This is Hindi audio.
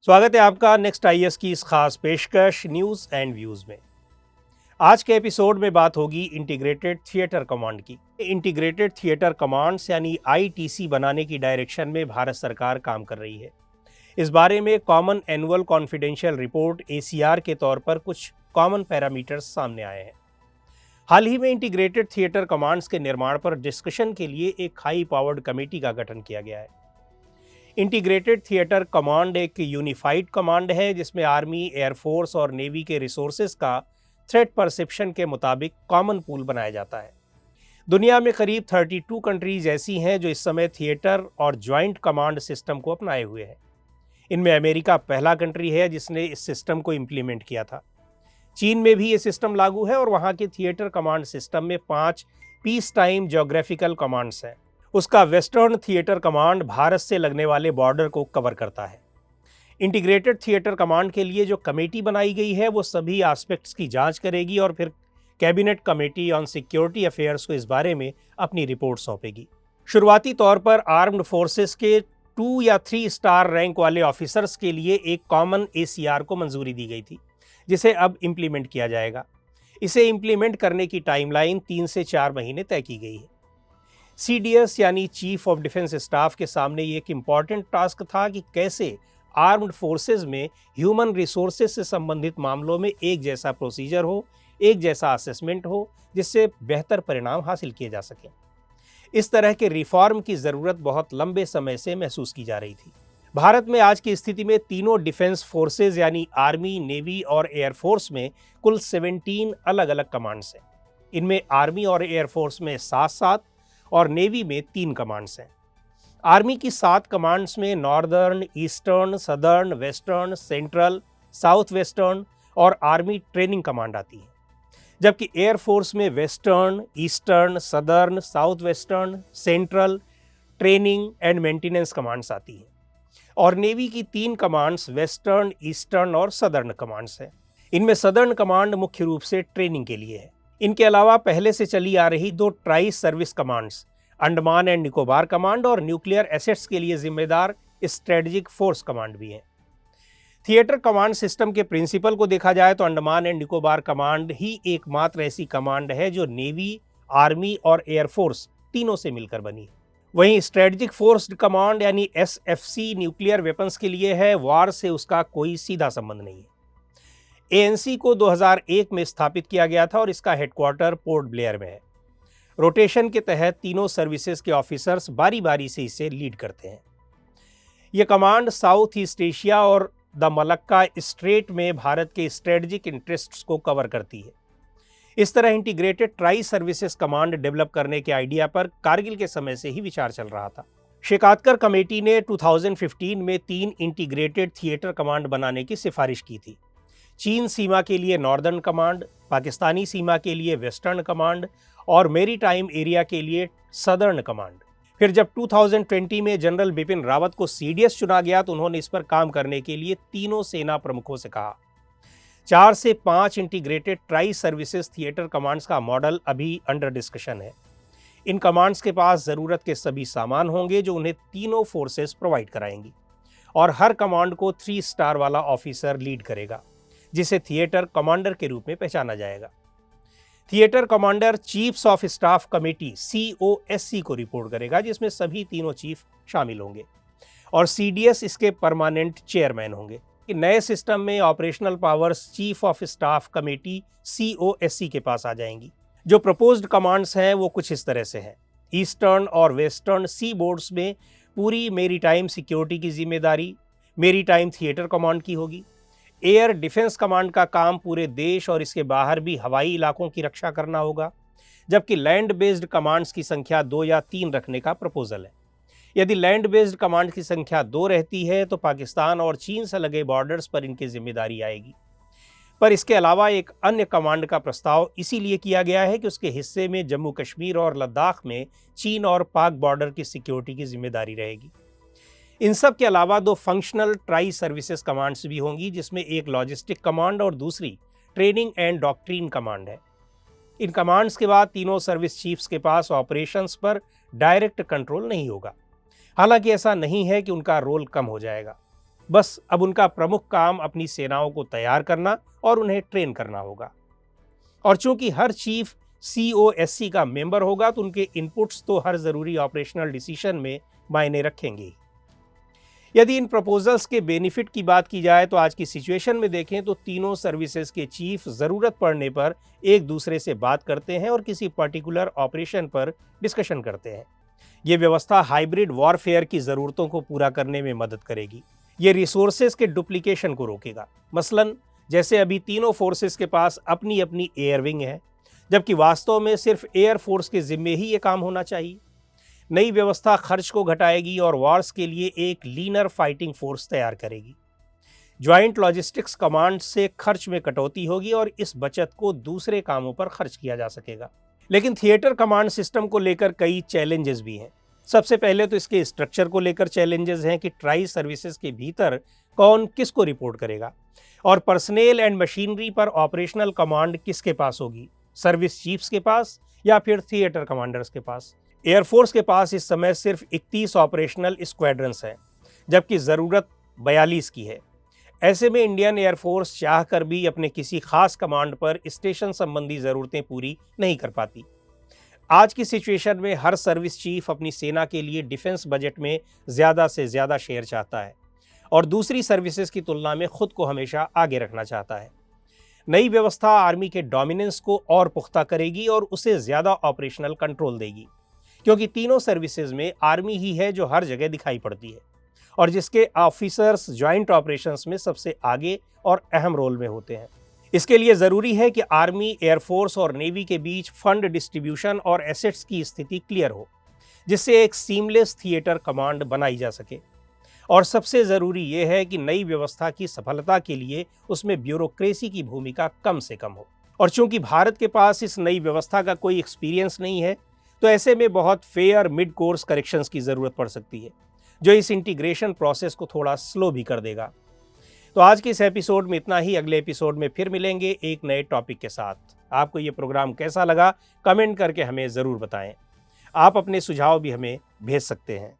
स्वागत है आपका नेक्स्ट आईएएस की इस खास पेशकश न्यूज़ एंड व्यूज़ में। आज के एपिसोड में बात होगी इंटीग्रेटेड थिएटर कमांड की। इंटीग्रेटेड थिएटर कमांड्स यानी आईटीसी बनाने की डायरेक्शन में भारत सरकार काम कर रही है। इस बारे में common annual confidential report ACR के तौर पर कुछ कॉमन पैरामीटर्स सामने आए हैं। हाल ही में इंटीग्रेटेड थिएटर कमांड्स के निर्माण पर डिस्कशन के लिए एक हाई पावर्ड कमेटी का गठन किया गया है। इंटीग्रेटेड थिएटर कमांड एक यूनिफाइड कमांड है जिसमें आर्मी, एयरफोर्स और नेवी के रिसोर्सेज का थ्रेट परसेप्शन के मुताबिक कॉमन पूल बनाया जाता है। दुनिया में करीब 32 कंट्रीज ऐसी हैं जो इस समय थिएटर और ज्वाइंट कमांड सिस्टम को अपनाए हुए हैं। इनमें अमेरिका पहला कंट्री है जिसने इस सिस्टम को इम्प्लीमेंट किया था। चीन में भी ये सिस्टम लागू है और वहाँ के थिएटर कमांड सिस्टम में 5 पीस टाइम ज्योग्राफिकल कमांड्स हैं। उसका वेस्टर्न थिएटर कमांड भारत से लगने वाले बॉर्डर को कवर करता है। इंटीग्रेटेड थिएटर कमांड के लिए जो कमेटी बनाई गई है वो सभी एस्पेक्ट्स की जांच करेगी और फिर cabinet committee on security affairs को इस बारे में अपनी रिपोर्ट सौंपेगी। शुरुआती तौर पर आर्म्ड फोर्सेस के 2 या 3 स्टार रैंक वाले ऑफिसर्स के लिए एक कॉमन एसीआर को मंजूरी दी गई थी, जिसे अब इम्प्लीमेंट किया जाएगा। इसे इम्प्लीमेंट करने की टाइमलाइन 3 से 4 महीने तय की गई है। सीडीएस यानी चीफ ऑफ डिफेंस स्टाफ के सामने ये एक इम्पॉर्टेंट टास्क था कि कैसे आर्म्ड फोर्सेस में ह्यूमन रिसोर्सेज से संबंधित मामलों में एक जैसा प्रोसीजर हो, एक जैसा असेसमेंट हो, जिससे बेहतर परिणाम हासिल किए जा सकें। इस तरह के रिफॉर्म की ज़रूरत बहुत लंबे समय से महसूस की जा रही थी। भारत में आज की स्थिति में तीनों डिफेंस फोर्सेज यानी आर्मी, नेवी और एयरफोर्स में कुल 17 अलग अलग कमांड्स हैं। इनमें आर्मी और एयरफोर्स में 7 और नेवी में 3 कमांड्स हैं। आर्मी की 7 कमांड्स में northern, eastern, southern, western, central, south western और आर्मी ट्रेनिंग कमांड आती है, जबकि एयरफोर्स में western, eastern, southern, south western, central, training and maintenance commands आती हैं। और नेवी की 3 कमांड्स वेस्टर्न, ईस्टर्न और सदर्न कमांड्स हैं। इनमें सदर्न कमांड मुख्य रूप से ट्रेनिंग के लिए है। इनके अलावा पहले से चली आ रही 2 tri service commands, Andaman and Nicobar command और न्यूक्लियर एसेट्स के लिए जिम्मेदार स्ट्रेटेजिक फोर्स कमांड भी हैं। थिएटर कमांड सिस्टम के प्रिंसिपल को देखा जाए तो अंडमान एंड निकोबार कमांड ही एकमात्र ऐसी कमांड है जो नेवी, आर्मी और एयरफोर्स तीनों से मिलकर बनी है। वहीं स्ट्रेटेजिक फोर्स कमांड यानी एसएफसी न्यूक्लियर वेपन्स के लिए है। वार से उसका कोई सीधा संबंध नहीं है। एएनसी को 2001 में स्थापित किया गया था और इसका हेडक्वार्टर पोर्ट ब्लेयर में है। रोटेशन के तहत तीनों सर्विसेज के ऑफिसर्स बारी बारी से इसे लीड करते हैं। यह कमांड साउथ ईस्ट एशिया और द मलक्का स्ट्रेट में भारत के स्ट्रेटेजिक इंटरेस्ट्स को कवर करती है। इस तरह integrated tri services command develop करने के आइडिया पर कारगिल के समय से ही विचार चल रहा था। शेकातकर कमेटी ने 2015 में 3 इंटीग्रेटेड थिएटर कमांड बनाने की सिफारिश की थी। चीन सीमा के लिए नॉर्दर्न कमांड, पाकिस्तानी सीमा के लिए वेस्टर्न कमांड और मेरीटाइम एरिया के लिए सदर्न कमांड। फिर जब 2020 में जनरल बिपिन रावत को सीडीएस चुना गया तो उन्होंने इस पर काम करने के लिए तीनों सेना प्रमुखों से कहा। 4 से 5 integrated tri services theatre commands का मॉडल अभी अंडर डिस्कशन है। इन कमांड्स के पास ज़रूरत के सभी सामान होंगे जो उन्हें तीनों फोर्सेस प्रोवाइड कराएंगी और हर कमांड को 3 स्टार वाला ऑफिसर लीड करेगा, जिसे थिएटर कमांडर के रूप में पहचाना जाएगा। Theatre commander chiefs of staff committee COSC को रिपोर्ट करेगा, जिसमें सभी तीनों चीफ शामिल होंगे और सीडीएस इसके परमानेंट चेयरमैन होंगे। नए सिस्टम में operational powers chief of staff committee COSC के पास आ जाएंगी। जो प्रपोज्ड कमांड्स हैं वो कुछ इस तरह से हैं। ईस्टर्न और वेस्टर्न सी बोर्ड्स में पूरी मेरीटाइम सिक्योरिटी की जिम्मेदारी मेरीटाइम थिएटर कमांड की होगी। एयर डिफेंस कमांड का काम पूरे देश और इसके बाहर भी हवाई इलाकों की रक्षा करना होगा, जबकि लैंड बेस्ड कमांड्स की संख्या 2 या 3 रखने का प्रपोजल है। यदि लैंड बेस्ड कमांड की संख्या 2 रहती है तो पाकिस्तान और चीन से लगे बॉर्डर्स पर इनकी जिम्मेदारी आएगी। पर इसके अलावा एक अन्य कमांड का प्रस्ताव इसीलिए किया गया है कि उसके हिस्से में जम्मू कश्मीर और लद्दाख में चीन और पाक बॉर्डर की सिक्योरिटी की जिम्मेदारी रहेगी। इन सब के अलावा 2 फंक्शनल ट्राई सर्विसेज कमांड्स भी होंगी, जिसमें एक लॉजिस्टिक कमांड और दूसरी ट्रेनिंग एंड डॉक्ट्रिन कमांड है। इन कमांड्स के बाद तीनों सर्विस चीफ्स के पास ऑपरेशंस पर डायरेक्ट कंट्रोल नहीं होगा। हालांकि ऐसा नहीं है कि उनका रोल कम हो जाएगा। बस अब उनका प्रमुख काम अपनी सेनाओं को तैयार करना और उन्हें ट्रेन करना होगा। और चूंकि हर चीफ COSC का मेंबर होगा तो उनके इनपुट्स तो हर जरूरी ऑपरेशनल डिसीजन में मायने रखेंगे। यदि इन प्रपोजल्स के बेनिफिट की बात की जाए तो आज की सिचुएशन में देखें तो तीनों सर्विसेज के चीफ जरूरत पड़ने पर एक दूसरे से बात करते हैं और किसी पर्टिकुलर ऑपरेशन पर डिस्कशन करते हैं। ये व्यवस्था हाइब्रिड वॉरफेयर की ज़रूरतों को पूरा करने में मदद करेगी। ये रिसोर्सेज के डुप्लीकेशन को रोकेगा। मसलन जैसे अभी तीनों फोर्सेस के पास अपनी अपनी एयर विंग है, जबकि वास्तव में सिर्फ एयर फोर्स के जिम्मे ही ये काम होना चाहिए। नई व्यवस्था खर्च को घटाएगी और वॉर्स के लिए एक लीनर फाइटिंग फोर्स तैयार करेगी। ज्वाइंट लॉजिस्टिक्स कमांड से खर्च में कटौती होगी और इस बचत को दूसरे कामों पर खर्च किया जा सकेगा। लेकिन थिएटर कमांड सिस्टम को लेकर कई चैलेंजेस भी हैं। सबसे पहले तो इसके स्ट्रक्चर को लेकर चैलेंजेस हैं कि ट्राई सर्विसेज के भीतर कौन किसको रिपोर्ट करेगा और पर्सनेल एंड मशीनरी पर ऑपरेशनल कमांड किसके पास होगी, सर्विस चीफ्स के पास या फिर थिएटर कमांडर्स के पास। एयरफोर्स के पास इस समय सिर्फ 31 ऑपरेशनल स्क्वाड्रंस हैं, जबकि ज़रूरत 42 की है। ऐसे में इंडियन एयरफोर्स चाहकर भी अपने किसी खास कमांड पर स्टेशन संबंधी ज़रूरतें पूरी नहीं कर पाती। आज की सिचुएशन में हर सर्विस चीफ अपनी सेना के लिए डिफेंस बजट में ज़्यादा से ज़्यादा शेयर चाहता है और दूसरी सर्विसेज की तुलना में खुद को हमेशा आगे रखना चाहता है। नई व्यवस्था आर्मी के डोमिनेंस को और पुख्ता करेगी और उसे ज़्यादा ऑपरेशनल कंट्रोल देगी, क्योंकि तीनों सर्विसेज में आर्मी ही है जो हर जगह दिखाई पड़ती है और जिसके ऑफिसर्स ज्वाइंट ऑपरेशंस में सबसे आगे और अहम रोल में होते हैं। इसके लिए ज़रूरी है कि आर्मी, एयरफोर्स और नेवी के बीच फंड डिस्ट्रीब्यूशन और एसेट्स की स्थिति क्लियर हो, जिससे एक सीमलेस थिएटर कमांड बनाई जा सके। और सबसे ज़रूरी यह है कि नई व्यवस्था की सफलता के लिए उसमें ब्यूरोक्रेसी की भूमिका कम से कम हो। और चूंकि भारत के पास इस नई व्यवस्था का कोई एक्सपीरियंस नहीं है, तो ऐसे में बहुत फेयर मिड कोर्स करेक्शंस की ज़रूरत पड़ सकती है, जो इस इंटीग्रेशन प्रोसेस को थोड़ा स्लो भी कर देगा। तो आज के इस एपिसोड में इतना ही। अगले एपिसोड में फिर मिलेंगे एक नए टॉपिक के साथ। आपको ये प्रोग्राम कैसा लगा कमेंट करके हमें ज़रूर बताएं। आप अपने सुझाव भी हमें भेज सकते हैं।